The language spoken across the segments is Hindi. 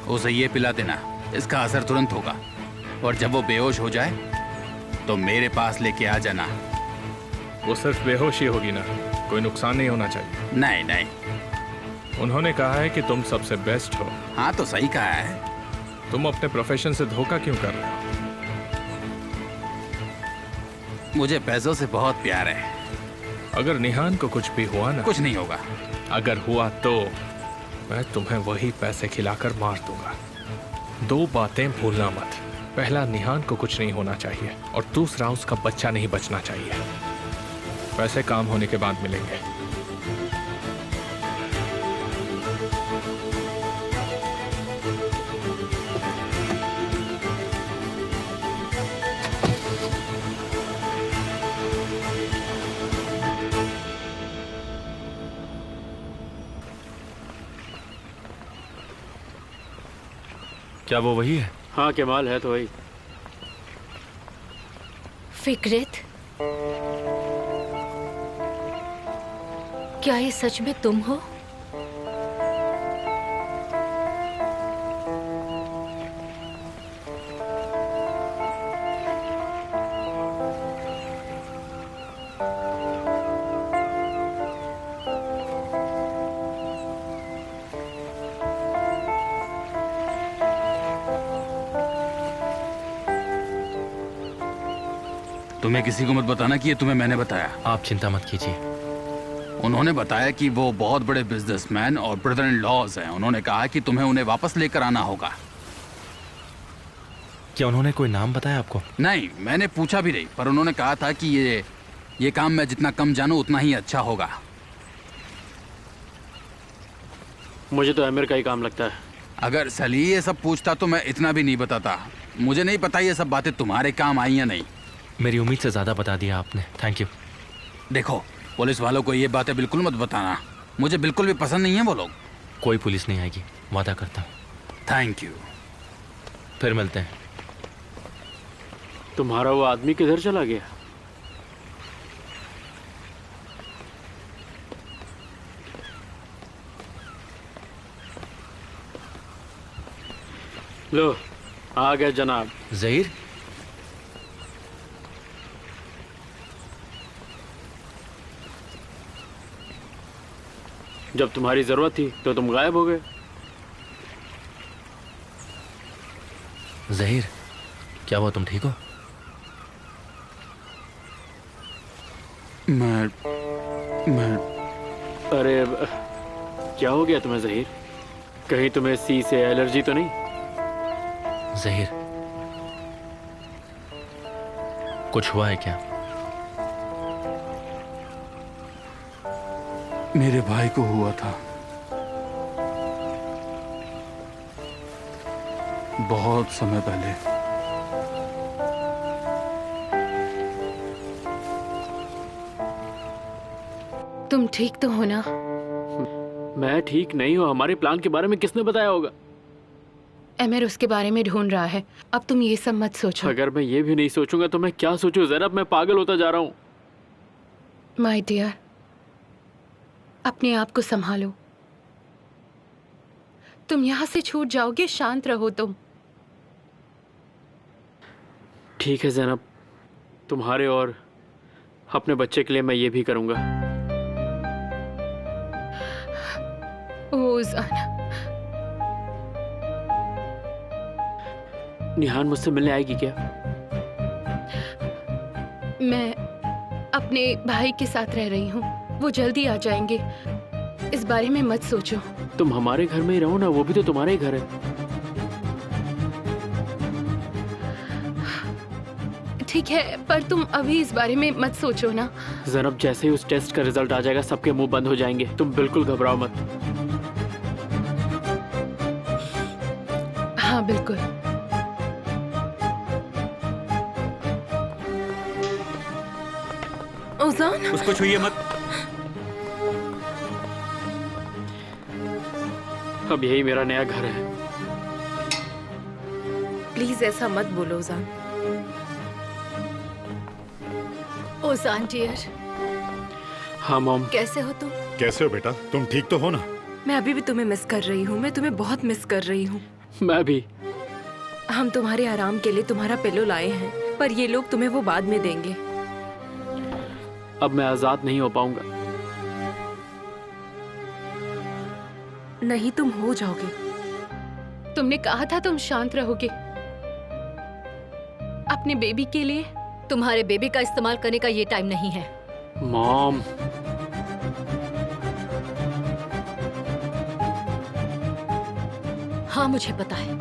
उसे ये पिला देना, इसका असर तुरंत होगा। और जब वो बेहोश हो जाए तो मेरे पास लेके आ जाना। वो सिर्फ बेहोश ही होगी ना, कोई नुकसान नहीं होना चाहिए। नहीं नहीं। उन्होंने कहा है कि तुम सबसे बेस्ट हो। हाँ तो सही कहा है। तुम अपने प्रोफेशन से धोखा क्यों कर रहे हो? मुझे पैसों से बहुत प्यार है। अगर निहान को कुछ भी हुआ ना, कुछ नहीं होगा। अगर हुआ तो मैं तुम्हें वही पैसे खिलाकर मार दूंगा। 2 बातें भूलना मत। पहला, निहान को कुछ नहीं होना चाहिए, और दूसरा, उसका बच्चा नहीं बचना चाहिए। पैसे काम होने के बाद मिलेंगे। क्या वो वही है? हाँ कमाल है तो वही। फिक्रित, क्या ये सच में तुम हो? तुम्हें किसी को मत बताना कि ये तुम्हें मैंने बताया। आप चिंता मत कीजिए। उन्होंने बताया कि वो बहुत बड़े बिजनेसमैन और ब्रदर इन लॉज हैं। उन्होंने कहा कि तुम्हें उन्हें वापस लेकर आना होगा। क्या उन्होंने कोई नाम बताया आपको? नहीं, मैंने पूछा भी नहीं, पर उन्होंने कहा था कि ये काम मैं जितना कम जानूं उतना ही अच्छा होगा। मुझे तो आमिर का ही काम लगता है। अगर सली ये सब पूछता तो मैं इतना भी नहीं बताता। मुझे नहीं पता ये सब बातें तुम्हारे काम आई या नहीं। मेरी उम्मीद से ज्यादा बता दिया आपने, थैंक यू। देखो, पुलिस वालों को ये बातें बिल्कुल मत बताना। मुझे बिल्कुल भी पसंद नहीं है वो लोग। कोई पुलिस नहीं आएगी, वादा करता हूँ। Thank you. फिर मिलते हैं। तुम्हारा वो आदमी किधर चला गया? लो, आ गए जनाब। ज़हीर, जब तुम्हारी जरूरत थी तो तुम गायब हो गए। ज़हीर, क्या हुआ, तुम ठीक हो? मैं अरे क्या हो गया तुम्हें ज़हीर? कहीं तुम्हें सी से एलर्जी तो नहीं? ज़हीर, कुछ हुआ है क्या? मेरे भाई को हुआ था, बहुत समय पहले। तुम ठीक तो हो ना? मैं ठीक नहीं हूँ। हमारे प्लान के बारे में किसने बताया होगा? एमिर उसके बारे में ढूंढ रहा है। अब तुम ये सब मत सोचो। अगर मैं ये भी नहीं सोचूंगा तो मैं क्या सोचूं? ज़ैनब, मैं पागल होता जा रहा हूँ। माय डियर, अपने आप को संभालो। तुम यहाँ से छूट जाओगे, शांत रहो तुम। ठीक है ज़ैनब, तुम्हारे और अपने बच्चे के लिए मैं ये भी करूँगा। ओह ज़ाना, निहान मुझसे मिलने आएगी क्या? मैं अपने भाई के साथ रह रही हूँ, वो जल्दी आ जाएंगे। इस बारे में मत सोचो। तुम हमारे घर में ही रहो ना, वो भी तो तुम्हारा ही घर है। ठीक है, पर तुम अभी इस बारे में मत सोचो ना। ज़ैनब, जैसे ही उस टेस्ट का रिजल्ट आ जाएगा सबके मुंह बंद हो जाएंगे। तुम बिल्कुल घबराओ मत। हाँ बिल्कुल। ओज़ान, उसको छुइए मत। अब यही मेरा नया घर है। प्लीज ऐसा मत बोलो ओज़ान। ओज़ान डियर, हाँ मॉम। कैसे हो तुम? कैसे हो बेटा? तुम ठीक तो हो ना? मैं अभी भी तुम्हें मिस कर रही हूँ। मैं तुम्हें बहुत मिस कर रही हूँ। मैं भी। हम तुम्हारे आराम के लिए तुम्हारा पिलो लाए हैं, पर ये लोग तुम्हें वो बाद में देंगे। अब मैं आजाद नहीं हो पाऊंगा। नहीं, तुम हो जाओगे। तुमने कहा था तुम शांत रहोगे। अपने बेबी के लिए। तुम्हारे बेबी का इस्तेमाल करने का ये टाइम नहीं है। मॉम, हाँ मुझे पता है,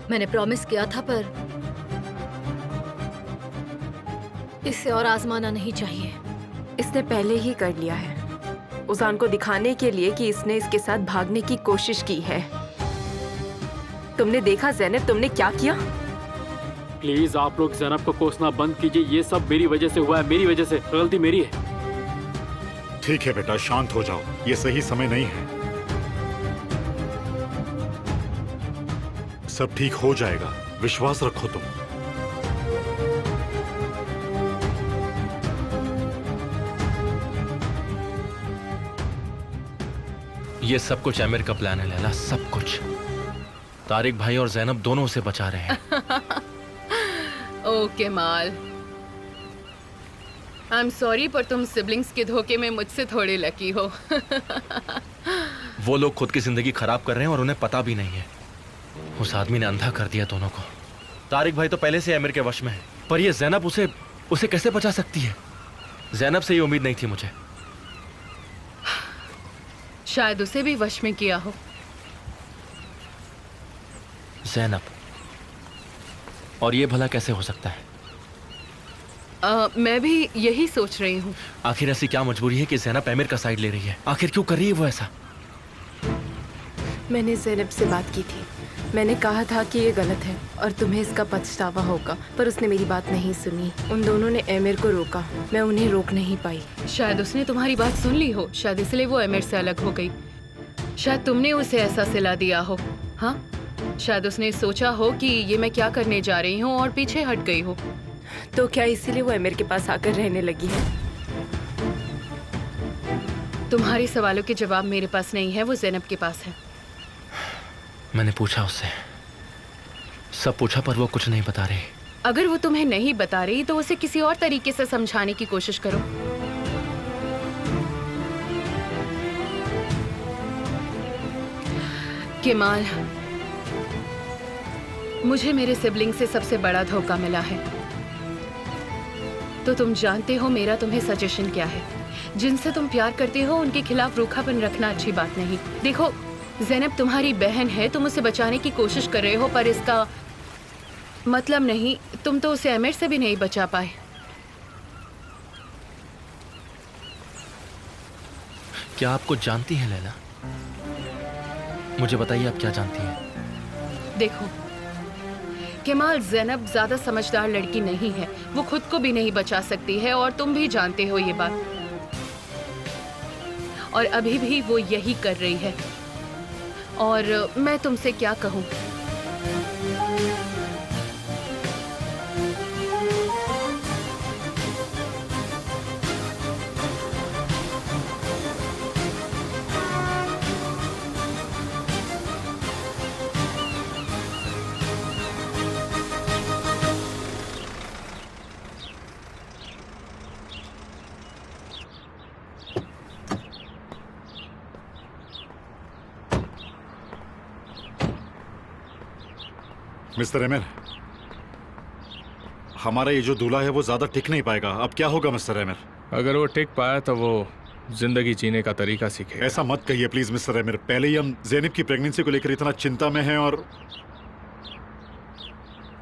मैंने प्रॉमिस किया था, पर इससे और आजमाना नहीं चाहिए। इसने पहले ही कर लिया है, उजान को दिखाने के लिए कि इसने इसके साथ भागने की कोशिश की है। तुमने देखा ज़ैनब, तुमने क्या किया? प्लीज आप लोग ज़ैनब को कोसना बंद कीजिए। ये सब मेरी वजह से हुआ है, मेरी वजह से। गलती मेरी है। ठीक है बेटा, शांत हो जाओ, ये सही समय नहीं है। सब ठीक हो जाएगा, विश्वास रखो तुम। ये सब कुछ आमिर का प्लान है लैला, सब कुछ। तारिक भाई और जैनब दोनों उसे बचा रहे हैं। Okay mall, I am sorry, पर तुम सिबलिंग्स के धोखे में मुझसे थोड़े लकी हो। वो लोग खुद की जिंदगी खराब कर रहे हैं और उन्हें पता भी नहीं है। उस आदमी ने अंधा कर दिया दोनों को। तारिक भाई तो पहले से आमिर के वश में है, पर ये जैनब उसे कैसे बचा सकती है? जैनब से ये उम्मीद नहीं थी मुझे। शायद उसे भी वश में किया हो। जैनब, और ये भला कैसे हो सकता है? मैं भी यही सोच रही हूँ। आखिर ऐसी क्या मजबूरी है कि जैनब आमिर का साइड ले रही है? आखिर क्यों कर रही है वो ऐसा? मैंने ज़ैनब से बात की थी। मैंने कहा था कि ये गलत है और तुम्हें इसका पछतावा होगा, पर उसने मेरी बात नहीं सुनी। उन दोनों ने आमिर को रोका, मैं उन्हें रोक नहीं पाई। शायद उसने तुम्हारी बात सुन ली हो, शायद इसलिए वो आमिर से अलग हो गई। शायद तुमने उसे ऐसा सिला दिया हो। हाँ, शायद उसने सोचा हो कि ये मैं क्या करने जा रही हूँ और पीछे हट गई हो। तो क्या इसीलिए वो आमिर के पास आकर रहने लगी है? तुम्हारे सवालों के जवाब मेरे पास नहीं है, वो ज़ैनब के पास है। मैंने पूछा उससे, सब पूछा, पर वो कुछ नहीं बता रही। अगर वो तुम्हें नहीं बता रही तो उसे किसी और तरीके से समझाने की कोशिश करो। केमाल, मुझे मेरे सिबलिंग से सबसे बड़ा धोखा मिला है, तो तुम जानते हो मेरा तुम्हें सजेशन क्या है। जिनसे तुम प्यार करते हो उनके खिलाफ रूखापन रखना अच्छी बात नहीं। देखो, ज़ैनब तुम्हारी बहन है, तुम उसे बचाने की कोशिश कर रहे हो, पर इसका मतलब नहीं तुम तो उसे आमिर से भी नहीं बचा पाए। क्या आप कुछ जानती हैं लैला? मुझे बताइए, आप क्या जानती हैं? देखो केमाल, ज़ैनब ज्यादा समझदार लड़की नहीं है, वो खुद को भी नहीं बचा सकती है और तुम भी जानते हो ये बात। और अभी भी वो यही कर रही है, और मैं तुमसे क्या कहूँ। मिस्टर एमिर, हमारा ये जो दूल्हा है वो ज्यादा टिक नहीं पाएगा। अब क्या होगा मिस्टर एमिर? अगर वो टिक पाया तो वो जिंदगी जीने का तरीका सीखेगा। ऐसा मत कहिए प्लीज मिस्टर एमिर। पहले ही हम ज़ैनब की प्रेगनेंसी को लेकर इतना चिंता में हैं और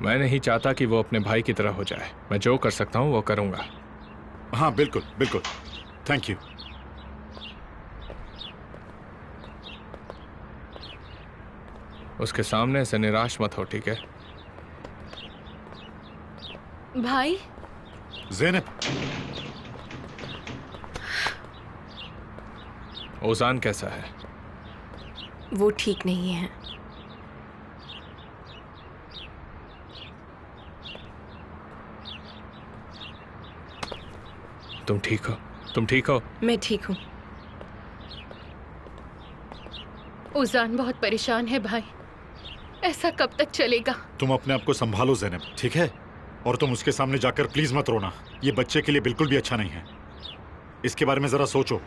मैं नहीं चाहता कि वो अपने भाई की तरह हो जाए। मैं जो कर सकता हूँ वो करूँगा। हाँ बिल्कुल बिल्कुल, थैंक यू। उसके सामने से निराश मत हो, ठीक है? भाई, ज़ैनब, ओजान कैसा है? वो ठीक नहीं है। तुम ठीक हो? तुम ठीक हो? मैं ठीक हूँ। उजान बहुत परेशान है भाई। ऐसा कब तक चलेगा? तुम अपने आप को संभालो ज़ैनब, ठीक है? और तुम उसके सामने जाकर प्लीज मत रोना। ये बच्चे के लिए बिल्कुल भी अच्छा नहीं है। इसके बारे में जरा सोचो।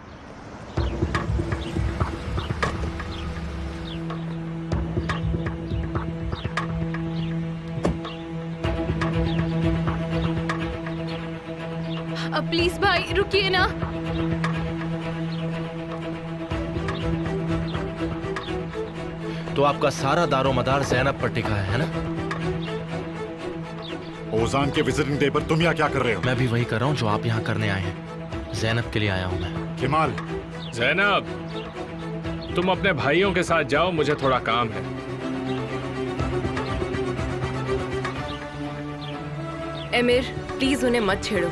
अब प्लीज भाई रुकिए ना। तो आपका सारा दारो मदार जैनब पर टिका है ना? ओजान के विजिटिंग डे पर तुम यहाँ क्या कर रहे हो? मैं भी वही कर रहा हूँ जो आप यहाँ करने आए हैं। जैनब के लिए आया हूँ मैं। केमाल, जैनब, तुम अपने भाइयों के साथ जाओ, मुझे थोड़ा काम है। एमिर, प्लीज उन्हें मत छेड़ो।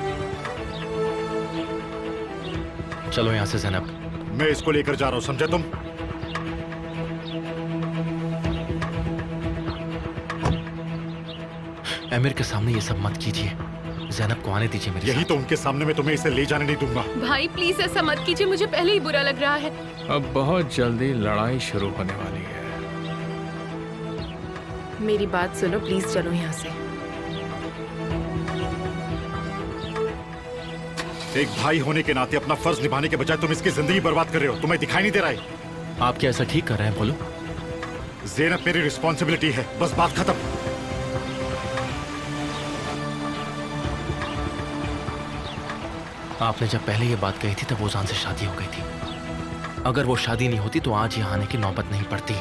चलो यहाँ से जैनब। मैं इसको लेकर जा रहा हूँ, समझे तुम? एमिर के सामने ये सब मत कीजिए। जैनब को आने दीजिए मेरे यही तो उनके सामने मैं तुम्हें इसे ले जाने नहीं दूंगा। भाई प्लीज ऐसा मत कीजिए, मुझे पहले ही बुरा लग रहा है। अब बहुत जल्दी लड़ाई शुरू होने वाली है। मेरी बात सुनो, प्लीज चलो यहाँ से। एक भाई होने के नाते अपना फर्ज निभाने के बजाय तुम इसकी जिंदगी बर्बाद कर रहे हो। तुम्हें दिखाई नहीं दे रहा है? आप क्या ऐसा ठीक कर रहे हैं? बोलो। ज़ैनब मेरी रिस्पॉन्सिबिलिटी है, बस बात खत्म। आपने जब पहले ये बात कही थी तब ओजान से शादी हो गई थी। अगर वो शादी नहीं होती तो आज यहाँ आने की नौबत नहीं पड़ती।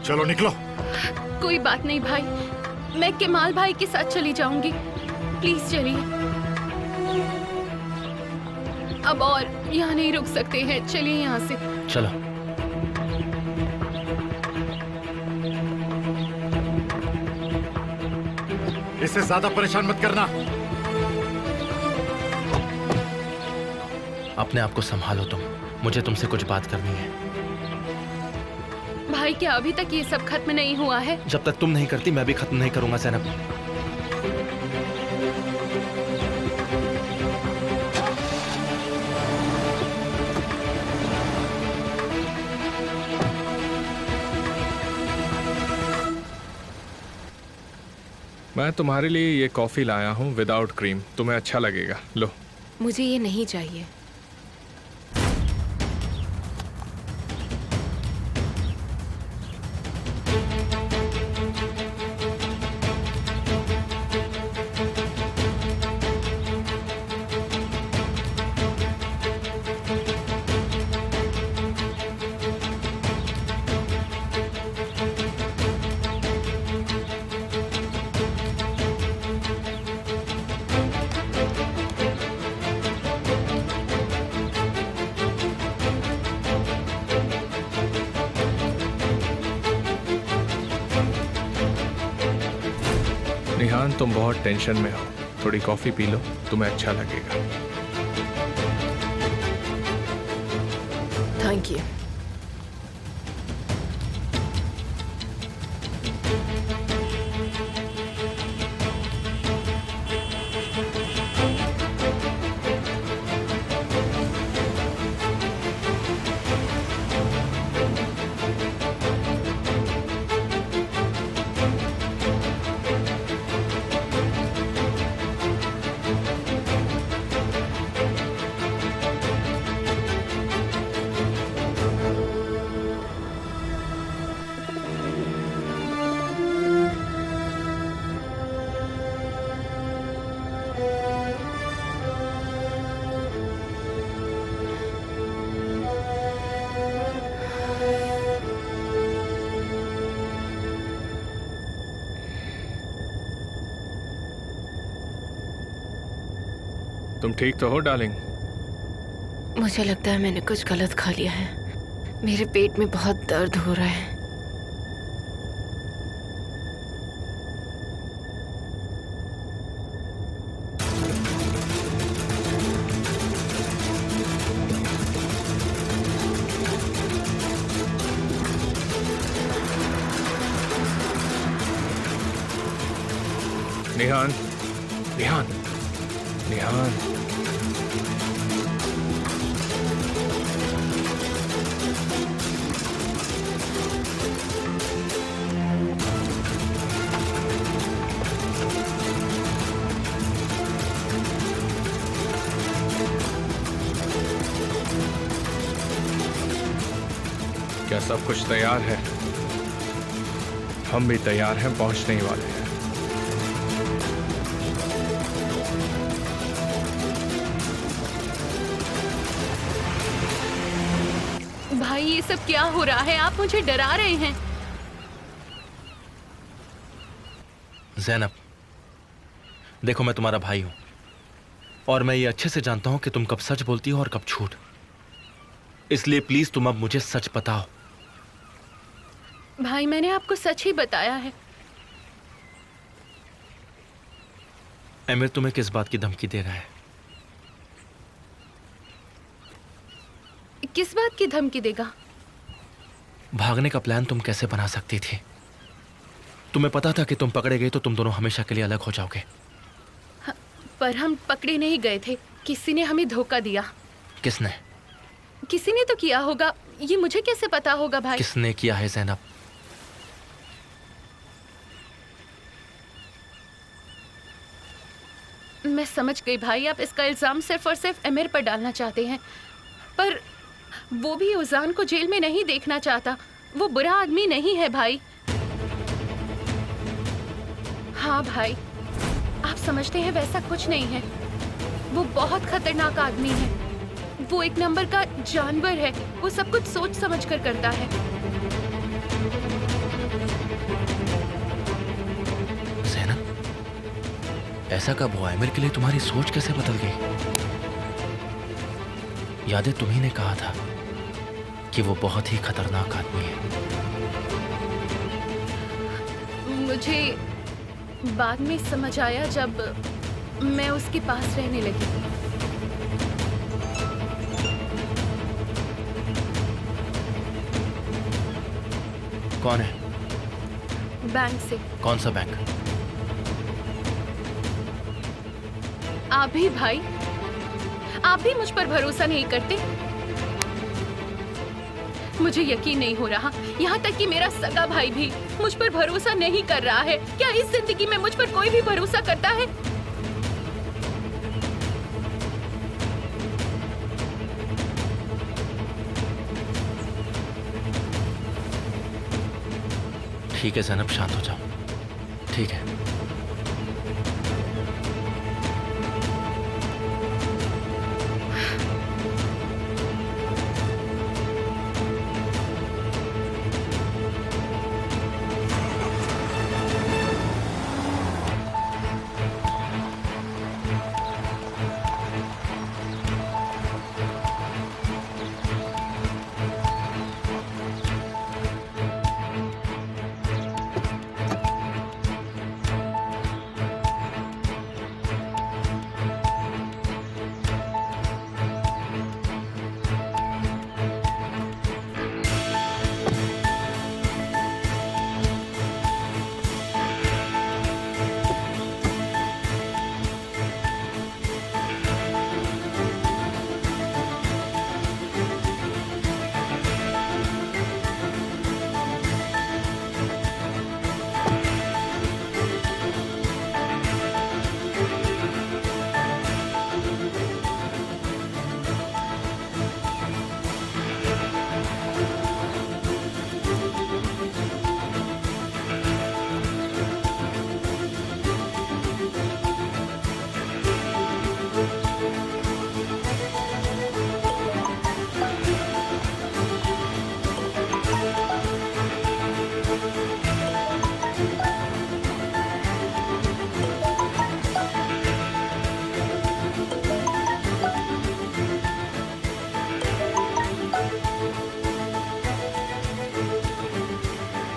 चलो निकलो। कोई बात नहीं भाई, मैं केमाल भाई के साथ चली जाऊंगी। प्लीज चलिए। अब और यहाँ नहीं रुक सकते हैं, चलिए यहाँ से। चलो। इसे ज्यादा परेशान मत करना। अपने आप को संभालो तुम। मुझे तुमसे कुछ बात करनी है। भाई क्या अभी तक ये सब खत्म नहीं हुआ है? जब तक तुम नहीं करती मैं भी खत्म नहीं करूंगा जैनब। मैं तुम्हारे लिए ये कॉफी लाया हूँ विदाउट क्रीम, तुम्हें अच्छा लगेगा। लो। मुझे ये नहीं चाहिए। निहान, तुम बहुत टेंशन में हो, थोड़ी कॉफी पी लो, तुम्हें अच्छा लगेगा। Thank you. तुम ठीक तो हो डार्लिंग? मुझे लगता है मैंने कुछ गलत खा लिया है। मेरे पेट में बहुत दर्द हो रहा है। निहान, निहान, निहान। सब कुछ तैयार है। हम भी तैयार हैं, पहुंचने ही वाले हैं। भाई ये सब क्या हो रहा है? आप मुझे डरा रहे हैं। ज़ैनब, देखो मैं तुम्हारा भाई हूं और मैं ये अच्छे से जानता हूं कि तुम कब सच बोलती हो और कब झूठ। इसलिए प्लीज तुम अब मुझे सच बताओ। भाई मैंने आपको सच ही बताया है। एमिर तुम्हें किस बात की धमकी दे रहा है? किस बात की धमकी देगा? भागने का प्लान तुम कैसे बना सकती थी? तुम्हें पता था कि तुम पकड़े गए तो तुम दोनों हमेशा के लिए अलग हो जाओगे। पर हम पकड़े नहीं गए थे, किसी ने हमें धोखा दिया। किसने? किसी ने तो किया होगा, ये मुझे कैसे पता होगा भाई? किसने किया है ज़ैनब? मैं समझ गई भाई, आप इसका इल्जाम सिर्फ और सिर्फ एमिर पर डालना चाहते हैं, पर वो भी उजान को जेल में नहीं देखना चाहता। वो बुरा आदमी नहीं है भाई। हाँ भाई, आप समझते हैं वैसा कुछ नहीं है। वो बहुत खतरनाक आदमी है। वो एक नंबर का जानवर है। वो सब कुछ सोच समझ कर करता है। ज़ैनब, ऐसा कब हुआ? एमिर के लिए तुम्हारी सोच कैसे बदल गई? यादें तुम्ही ने कहा था कि वो बहुत ही खतरनाक आदमी है। मुझे बाद में समझ आया जब मैं उसके पास रहने लगी। कौन है? बैंक से। कौन सा बैंक? आप भी भाई, आप भी मुझ पर भरोसा नहीं करते। मुझे यकीन नहीं हो रहा, यहाँ तक कि मेरा सगा भाई भी मुझ पर भरोसा नहीं कर रहा है। क्या इस जिंदगी में मुझ पर कोई भी भरोसा करता है? ठीक है ज़ैनब, शांत हो जाओ। ठीक है।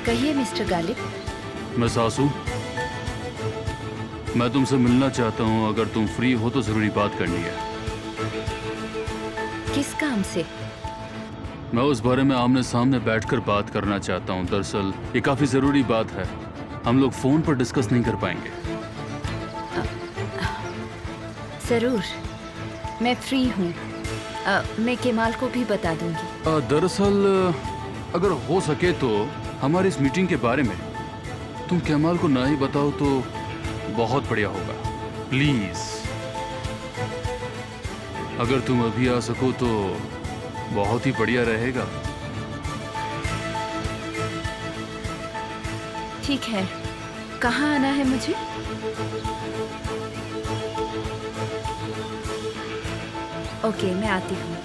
कहिए मिस्टर गालिब। मैं सासू, मैं तुमसे मिलना चाहता हूँ। अगर तुम फ्री हो तो जरूरी बात करनी है। किस काम से? मैं उस बारे में आमने सामने बैठकर बात करना चाहता हूँ। दरअसल ये काफी जरूरी बात है, हम लोग फोन पर डिस्कस नहीं कर पाएंगे। जरूर, मैं फ्री हूँ। मैं केमाल को भी बता दूंगी। दरअसल अगर हो सके तो हमारी इस मीटिंग के बारे में तुम केमाल को ना ही बताओ तो बहुत बढ़िया होगा। प्लीज, अगर तुम अभी आ सको तो बहुत ही बढ़िया रहेगा। ठीक है, कहाँ आना है मुझे? ओके, मैं आती हूँ।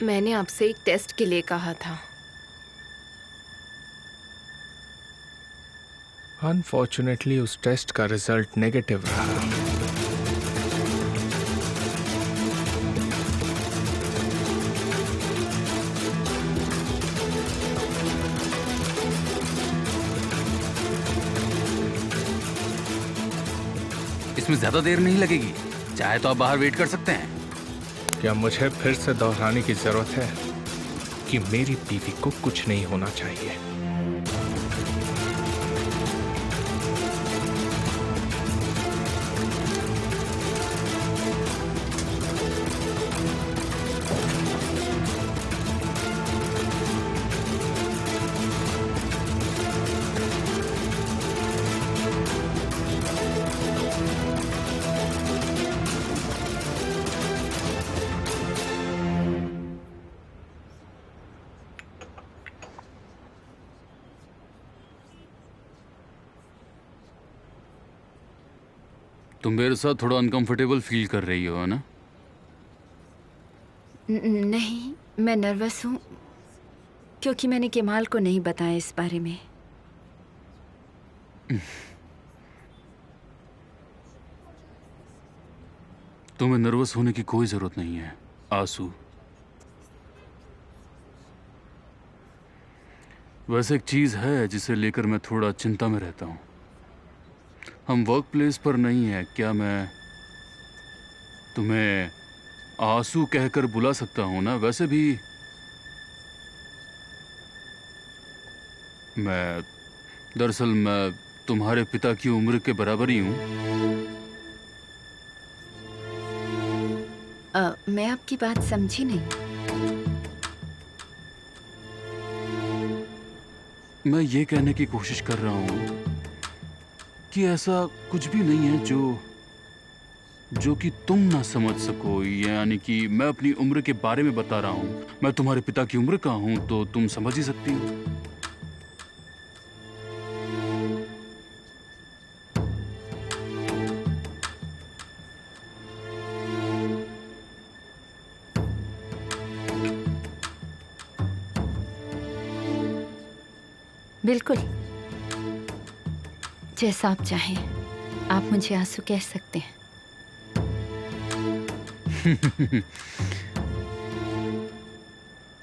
मैंने आपसे एक टेस्ट के लिए कहा था। अनफॉर्चुनेटली उस टेस्ट का रिजल्ट नेगेटिव रहा। इसमें ज्यादा देर नहीं लगेगी, चाहे तो आप बाहर वेट कर सकते हैं। क्या मुझे फिर से दोहराने की जरूरत है कि मेरी बीवी को कुछ नहीं होना चाहिए? तुम मेरे साथ थोड़ा अनकंफर्टेबल फील कर रही हो, है ना? नहीं, मैं नर्वस हूँ क्योंकि मैंने केमाल को नहीं बताया इस बारे में। तुम्हें नर्वस होने की कोई जरूरत नहीं है आंसू। वैसे एक चीज है जिसे लेकर मैं थोड़ा चिंता में रहता हूँ। हम वर्क प्लेस पर नहीं है, क्या मैं तुम्हें आंसू कहकर बुला सकता हूँ ना? वैसे भी दरअसल मैं तुम्हारे पिता की उम्र के बराबर ही हूँ। मैं आपकी बात समझी नहीं। मैं ये कहने की कोशिश कर रहा हूँ कि ऐसा कुछ भी नहीं है जो कि तुम ना समझ सको। यानी कि मैं अपनी उम्र के बारे में बता रहा हूँ। मैं तुम्हारे पिता की उम्र का हूँ तो तुम समझ ही सकती हो। बिल्कुल, जैसा आप चाहें, आप मुझे आंसू कह सकते हैं।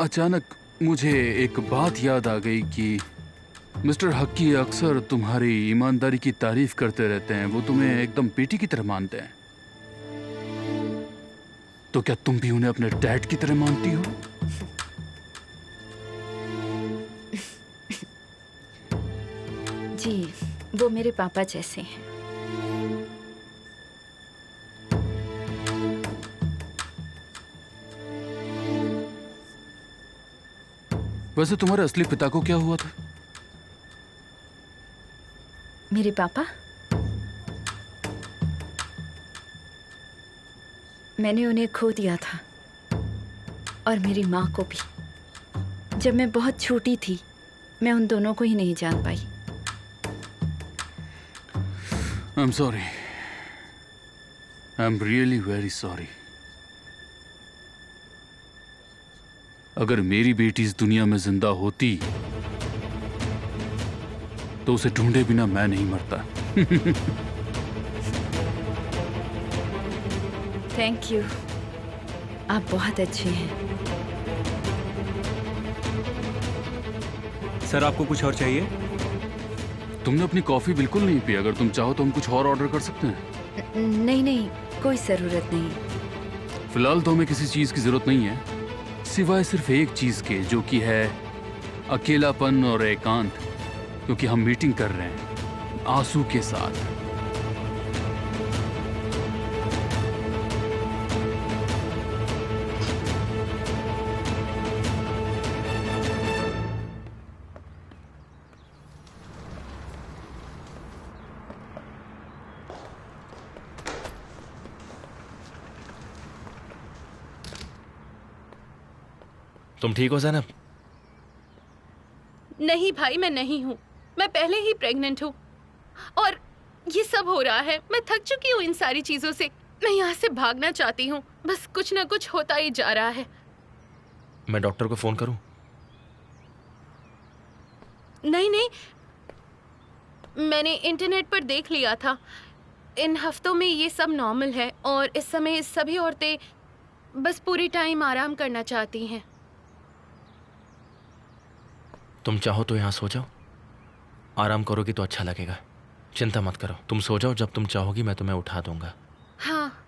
अचानक मुझे एक बात याद आ गई कि मिस्टर हक्की अक्सर तुम्हारी ईमानदारी की तारीफ करते रहते हैं। वो तुम्हें एकदम बेटी की तरह मानते हैं। तो क्या तुम भी उन्हें अपने डैड की तरह मानती हो? जी, वो मेरे पापा जैसे हैं। वैसे तुम्हारे असली पिता को क्या हुआ था? मेरे पापा? मैंने उन्हें खो दिया था, और मेरी माँ को भी। जब मैं बहुत छोटी थी, मैं उन दोनों को ही नहीं जान पाई। I'm sorry. I'm really very sorry. अगर मेरी बेटी इस दुनिया में जिंदा होती तो उसे ढूंढे बिना मैं नहीं मरता। थैंक यू, आप बहुत अच्छे हैं। सर, आपको कुछ और चाहिए? तुमने अपनी कॉफी बिल्कुल नहीं पी। अगर तुम चाहो तो हम कुछ और ऑर्डर कर सकते हैं। नहीं नहीं, कोई ज़रूरत नहीं। फिलहाल तो हमें किसी चीज की जरूरत नहीं है, सिवाय सिर्फ एक चीज के, जो कि है अकेलापन और एकांत। क्योंकि हम मीटिंग कर रहे हैं। आंसू के साथ। तुम ठीक हो ज़ैनब? नहीं भाई, मैं नहीं हूँ। मैं पहले ही प्रेग्नेंट हूँ और ये सब हो रहा है। मैं थक चुकी हूँ इन सारी चीजों से। मैं यहाँ से भागना चाहती हूँ, बस कुछ ना कुछ होता ही जा रहा है। मैं डॉक्टर को फ़ोन करूं? नहीं नहीं, मैंने इंटरनेट पर देख लिया था। इन हफ्तों में ये सब नॉर्मल है और इस समय सभी औरतें बस पूरी टाइम आराम करना चाहती हैं। तुम चाहो तो यहाँ सो जाओ। आराम करोगी तो अच्छा लगेगा। चिंता मत करो, तुम सो जाओ। जब तुम चाहोगी मैं तुम्हें उठा दूंगा। हाँ,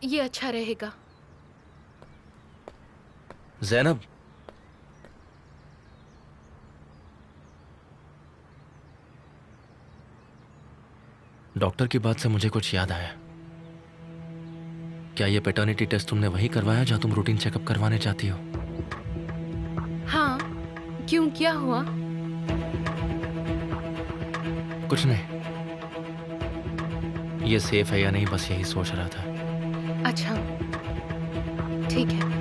ये अच्छा रहेगा। ज़ैनब, डॉक्टर की बात से मुझे कुछ याद आया। क्या ये पैटर्निटी टेस्ट तुमने वही करवाया जहां तुम रूटीन चेकअप करवाने चाहती हो? हाँ, क्यों, क्या हुआ? कुछ नहीं, ये सेफ है या नहीं बस यही सोच रहा था। अच्छा, ठीक है।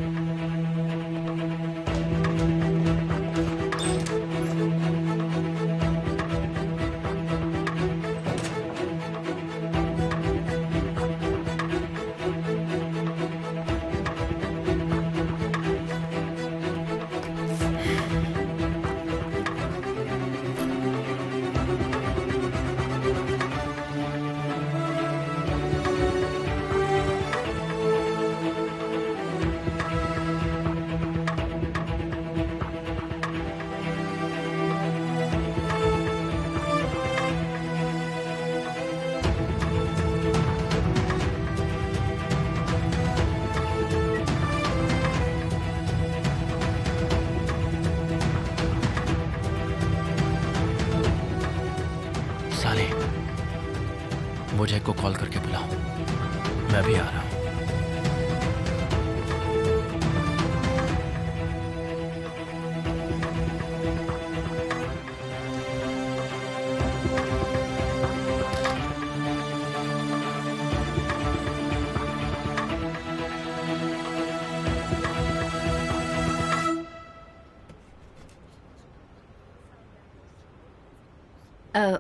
साले, वो जैक को कॉल करके बुलाओ, मैं भी आ रहा हूँ।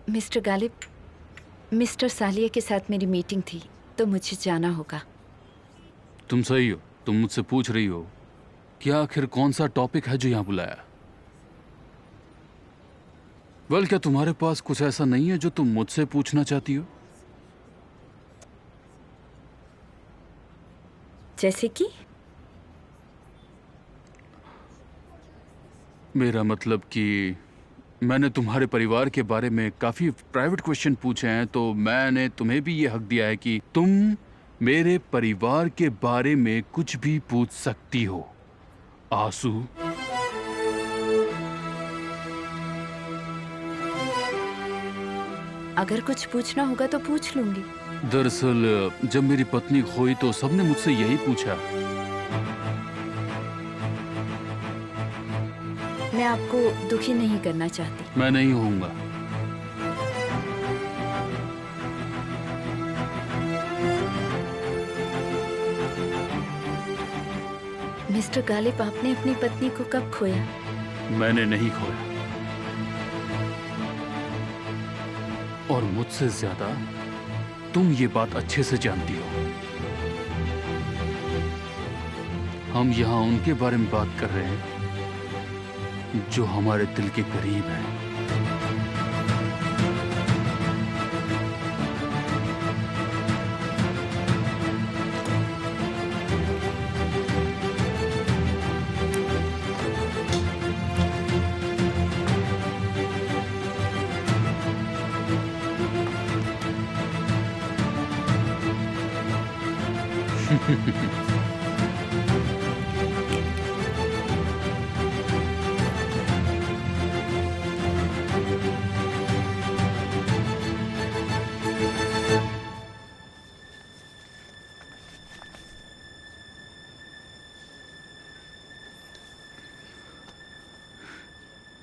मिस्टर गालिब, मिस्टर सालिया के साथ मेरी मीटिंग थी तो मुझे जाना होगा। तुम सही हो। तुम मुझसे पूछ रही हो कि आखिर कौन सा टॉपिक है जो यहाँ बुलाया। वेल, क्या तुम्हारे पास कुछ ऐसा नहीं है जो तुम मुझसे पूछना चाहती हो? जैसे कि? मेरा मतलब कि मैंने तुम्हारे परिवार के बारे में काफी प्राइवेट क्वेश्चन पूछे हैं, तो मैंने तुम्हें भी ये हक दिया है कि तुम मेरे परिवार के बारे में कुछ भी पूछ सकती हो। आंसू, अगर कुछ पूछना होगा तो पूछ लूंगी। दरअसल जब मेरी पत्नी खोई तो सबने मुझसे यही पूछा। मैं आपको दुखी नहीं करना चाहती। मैं नहीं होऊंगा। मिस्टर गालिब, आपने अपनी पत्नी को कब खोया? मैंने नहीं खोया, और मुझसे ज्यादा तुम ये बात अच्छे से जानती हो। हम यहाँ उनके बारे में बात कर रहे हैं जो हमारे दिल के करीब है।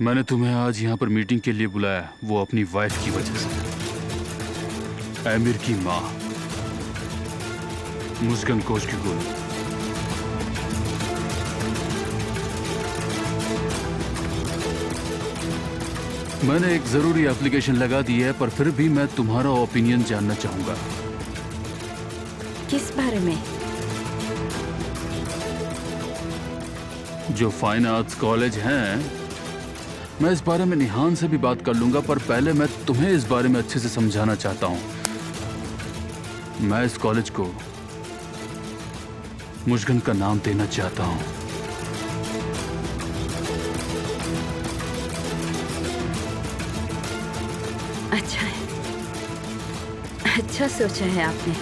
मैंने तुम्हें आज यहाँ पर मीटिंग के लिए बुलाया, वो अपनी वाइफ की वजह से। आमिर की माँ मुस्कान कोशकीगुल। मैंने एक जरूरी एप्लीकेशन लगा दी है, पर फिर भी मैं तुम्हारा ओपिनियन जानना चाहूंगा। किस बारे में? जो फाइन आर्ट्स कॉलेज हैं, मैं इस बारे में निहान से भी बात कर लूंगा, पर पहले मैं तुम्हें इस बारे में अच्छे से समझाना चाहता हूं। मैं इस कॉलेज को मुस्कान का नाम देना चाहता हूं। अच्छा है, अच्छा सोचा है आपने।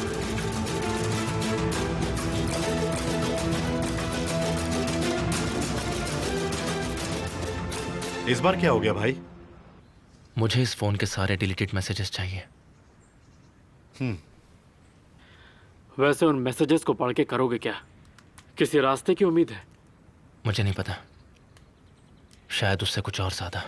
इस बार क्या हो गया भाई? मुझे इस फोन के सारे डिलीटेड मैसेजेस चाहिए। वैसे उन मैसेजेस को पढ़ के करोगे क्या? किसी रास्ते की उम्मीद है? मुझे नहीं पता, शायद उससे कुछ और ज्यादा।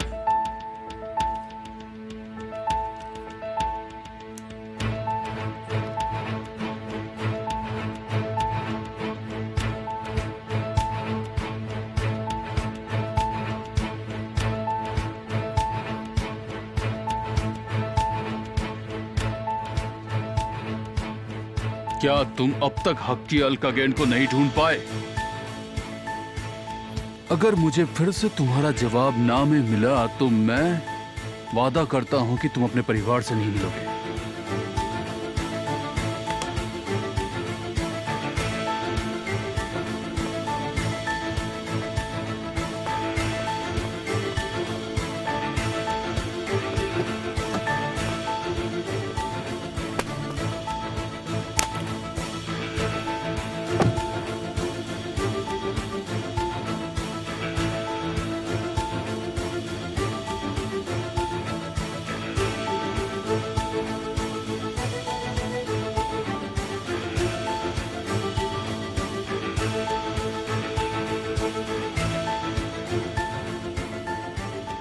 क्या तुम अब तक हक्की अलकागेन को नहीं ढूंढ पाए? अगर मुझे फिर से तुम्हारा जवाब ना में मिला तो मैं वादा करता हूं कि तुम अपने परिवार से नहीं मिलोगे।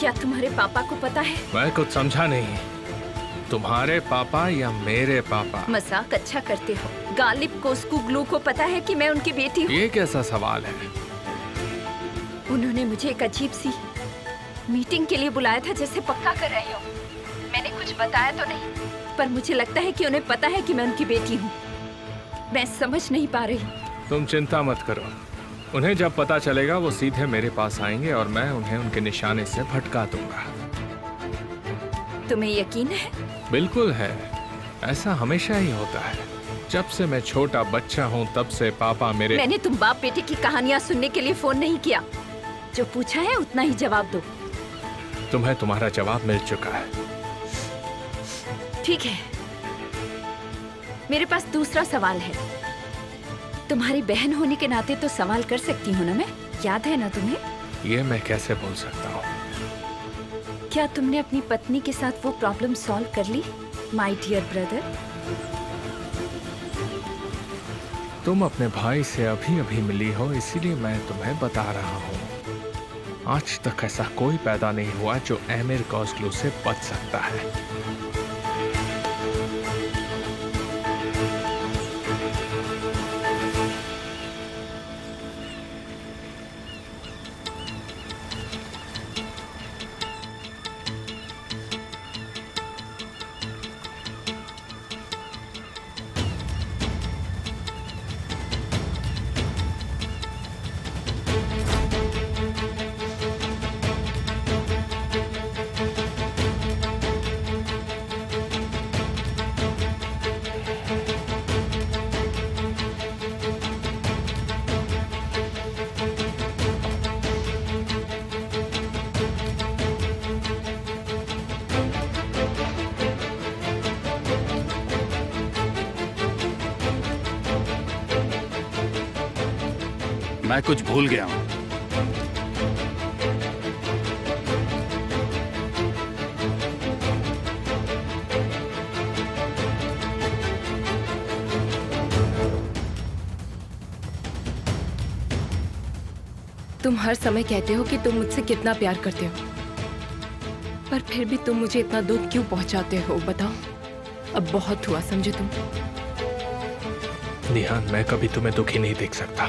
क्या तुम्हारे पापा को पता है? मैं कुछ समझा नहीं। तुम्हारे पापा या मेरे पापा? मजाक अच्छा करते हो। गालिब कोस्कुग्लू को पता है कि मैं उनकी बेटी हूँ? ये कैसा सवाल है? उन्होंने मुझे एक अजीब सी मीटिंग के लिए बुलाया था, जैसे पक्का कर रहे हो। मैंने कुछ बताया तो नहीं, पर मुझे लगता है कि उन्हें पता है कि मैं उनकी बेटी हूँ। मैं समझ नहीं पा रही। तुम चिंता मत करो, उन्हें जब पता चलेगा वो सीधे मेरे पास आएंगे और मैं उन्हें उनके निशाने से भटका दूंगा। तुम्हें यकीन है? बिल्कुल है, ऐसा हमेशा ही होता है। जब से मैं छोटा बच्चा हूँ तब से पापा मेरे। मैंने तुम बाप बेटे की कहानियाँ सुनने के लिए फोन नहीं किया। जो पूछा है उतना ही जवाब दो। तुम्हें तुम्हारा जवाब मिल चुका है। ठीक है, मेरे पास दूसरा सवाल है। तुम्हारी बहन होने के नाते तो सवाल कर सकती हूँ ना मैं? याद है ना तुम्हें? ये मैं कैसे भूल सकता हूँ? क्या तुमने अपनी पत्नी के साथ वो प्रॉब्लम सॉल्व कर ली, माय डियर ब्रदर? तुम अपने भाई से अभी अभी मिली हो, इसीलिए मैं तुम्हें बता रहा हूँ। आज तक ऐसा कोई पैदा नहीं हुआ जो आमिर कोस्कुग्लू से बच सकता है। मैं कुछ भूल गया हूं। तुम हर समय कहते हो कि तुम मुझसे कितना प्यार करते हो, पर फिर भी तुम मुझे इतना दुख क्यों पहुंचाते हो, बताओ। अब बहुत हुआ, समझे तुम। निहान, मैं कभी तुम्हें दुखी नहीं देख सकता।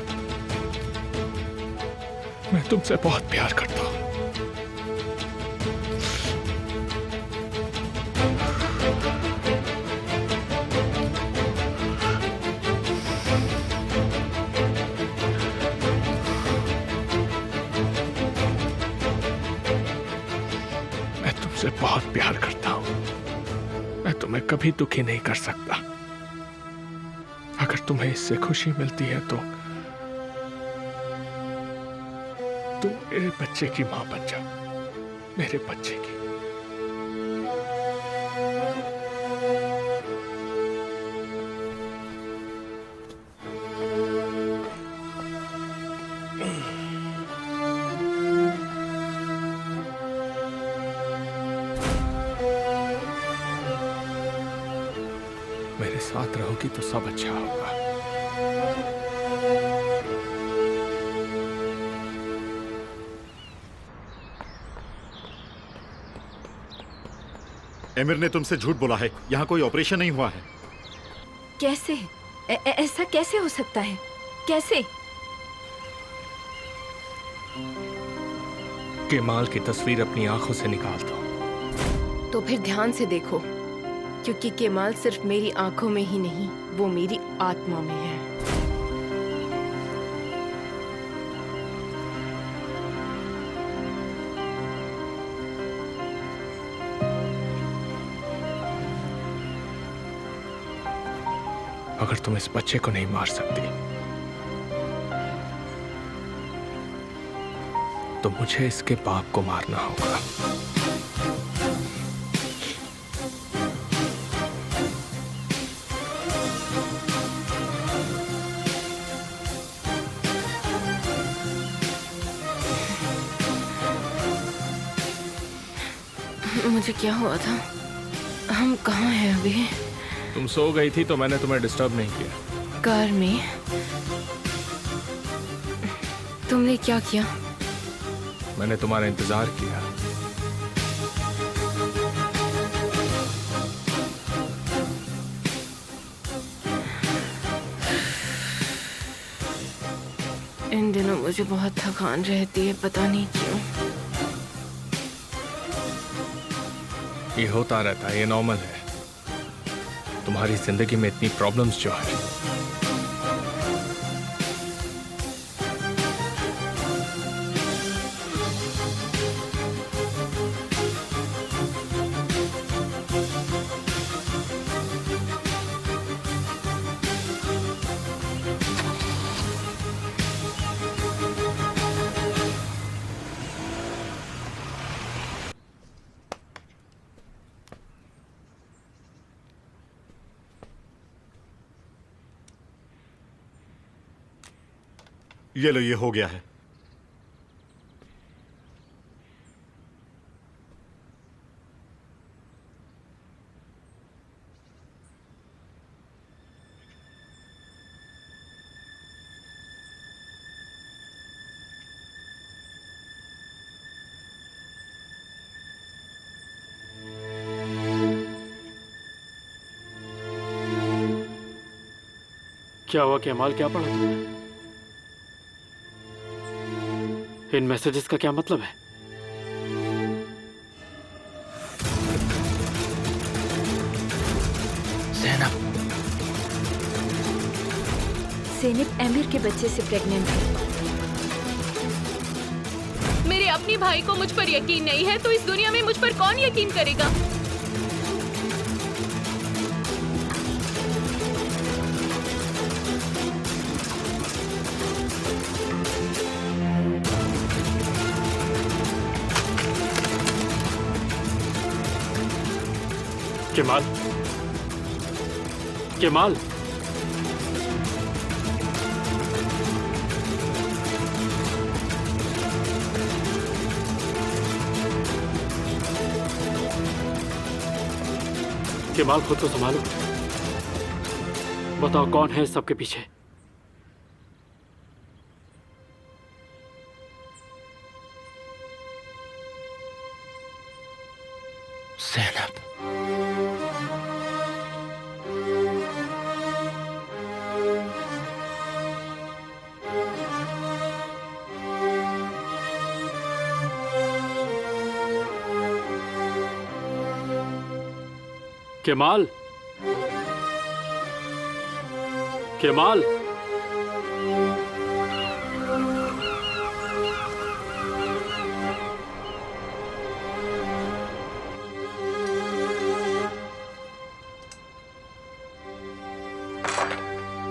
मैं तुमसे बहुत प्यार करता हूं। मैं तुमसे बहुत प्यार करता हूं। मैं तुम्हें कभी दुखी नहीं कर सकता। अगर तुम्हें इससे खुशी मिलती है तो तुम मेरे बच्चे की मां बन जाओ, मेरे बच्चे की। मेरे साथ रहोगी तो सब अच्छा होगा। एमिर ने तुमसे झूठ बोला है, यहाँ कोई ऑपरेशन नहीं हुआ है। कैसे? ऐसा कैसे हो सकता है? कैसे? केमाल की तस्वीर अपनी आंखों से निकाल दो। तो फिर ध्यान से देखो, क्योंकि केमाल सिर्फ मेरी आंखों में ही नहीं, वो मेरी आत्मा में है। अगर तुम इस बच्चे को नहीं मार सकती तो मुझे इसके बाप को मारना होगा। मुझे क्या हुआ था? हम कहाँ हैं अभी? तुम सो गई थी तो मैंने तुम्हें डिस्टर्ब नहीं किया। कार में? तुमने क्या किया? मैंने तुम्हारा इंतजार किया। इन दिनों मुझे बहुत थकान रहती है, पता नहीं क्यों। ये होता रहता है, ये नॉर्मल है। तुम्हारी जिंदगी में इतनी प्रॉब्लम्स जो है। ये लो, ये हो गया है। क्या हुआ केमाल, क्या पढ़ा तुमने? इन मैसेजेस का क्या मतलब है? ज़ैनब एमिर के बच्चे से प्रेग्नेंट है। मेरे अपने भाई को मुझ पर यकीन नहीं है तो इस दुनिया में मुझ पर कौन यकीन करेगा? केमाल, केमाल, केमाल, खुद को संभालो। बताओ कौन है इस सबके पीछे? केमाल, केमाल,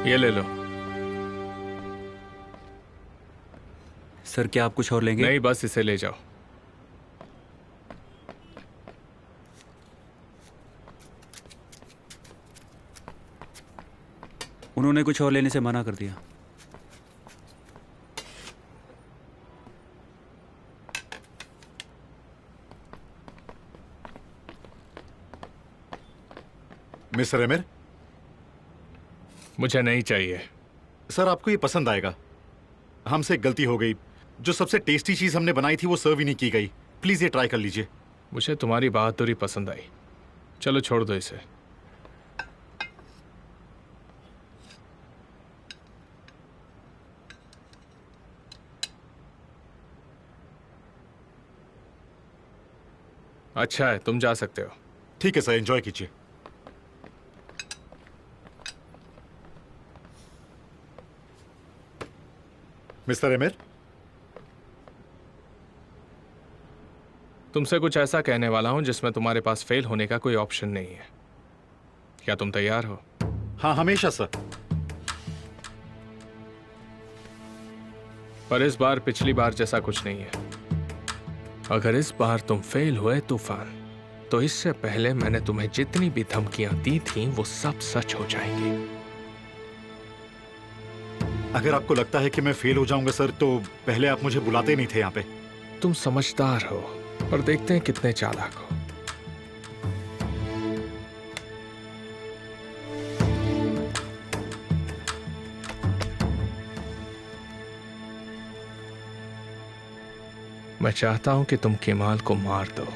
ये ले लो। सर क्या आप कुछ और लेंगे? नहीं, बस इसे ले जाओ। उन्होंने कुछ और लेने से मना कर दिया। मिस्टर एमिर, मुझे नहीं चाहिए। सर आपको ये पसंद आएगा। हमसे एक गलती हो गई। जो सबसे टेस्टी चीज हमने बनाई थी वो सर्व ही नहीं की गई। प्लीज ये ट्राई कर लीजिए। मुझे तुम्हारी बहादुरी पसंद आई। चलो छोड़ दो इसे। अच्छा है, तुम जा सकते हो। ठीक है सर, एंजॉय कीजिए। मिस्टर एमिर, तुमसे कुछ ऐसा कहने वाला हूं जिसमें तुम्हारे पास फेल होने का कोई ऑप्शन नहीं है। क्या तुम तैयार हो? हाँ हमेशा सर। पर इस बार पिछली बार जैसा कुछ नहीं है। अगर इस बार तुम फेल हुए तूफान, तो इससे पहले मैंने तुम्हें जितनी भी धमकियां दी थी वो सब सच हो जाएंगी। अगर आपको लगता है कि मैं फेल हो जाऊंगा सर, तो पहले आप मुझे बुलाते नहीं थे यहाँ पे। तुम समझदार हो, पर देखते हैं कितने चालाक हो। मैं चाहता हूं कि तुम केमाल को मार दो।